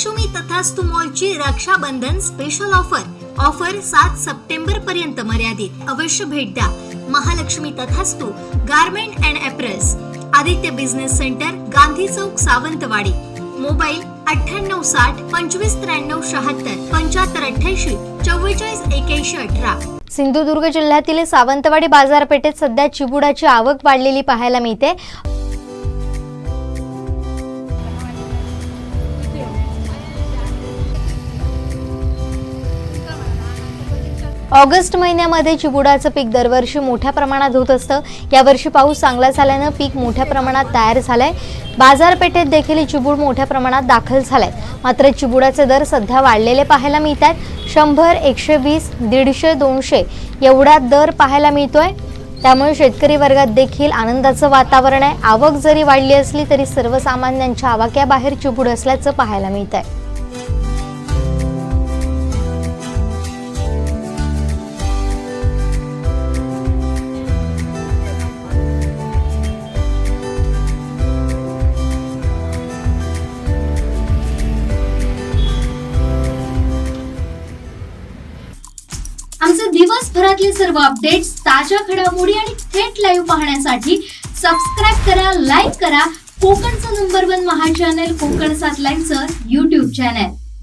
महालक्ष्मी तथास्तु मॉलची Rakshabandhan special offer 7 September पर्यंत मर्यादित। अवश्य भेट द्या महालक्ष्मी तथास्तु garment and apparels, Aditya business centre, Gandhi Chowk, Sawantwadi. Mobile 9860 2593 76 7588 44 81 18। Sindhudurg जिल्ह्यातील सावंतवाडी बाजारपेठेत सध्या चिबुडाची आवक वाढलेली पाहायला मिळते। ऑगस्ट महिन्यामध्ये चिबुडाचं पीक दरवर्षी मोठ्या प्रमाणात होत असतं। यावर्षी पाऊस चांगला झाल्यानं पीक मोठ्या प्रमाणात तयार झालंय। बाजारपेठेत देखील चिबूड मोठ्या प्रमाणात दाखल झालाय। मात्र चिबुडाचे दर सध्या वाढलेले पाहायला मिळतात। 100, 120, 150, 200 एवढा दर पाहायला मिळतोय। त्यामुळे शेतकरी वर्गात देखील आनंदाचं वातावरण आहे। आवक जरी वाढली असली तरी सर्वसामान्यांच्या आवाक्याबाहेर चिबूड असल्याचं पाहायला मिळतंय। आमचे दिवसभरातले सर्व अपडेट्स, ताज्या घडामोडी आणि थेट लाईव्ह पाहण्यासाठी सबस्क्राईब करा, लाईक करा कोकणचं नंबर 1 महा चॅनल कोकण 7 लाईव्हचं YouTube चॅनल।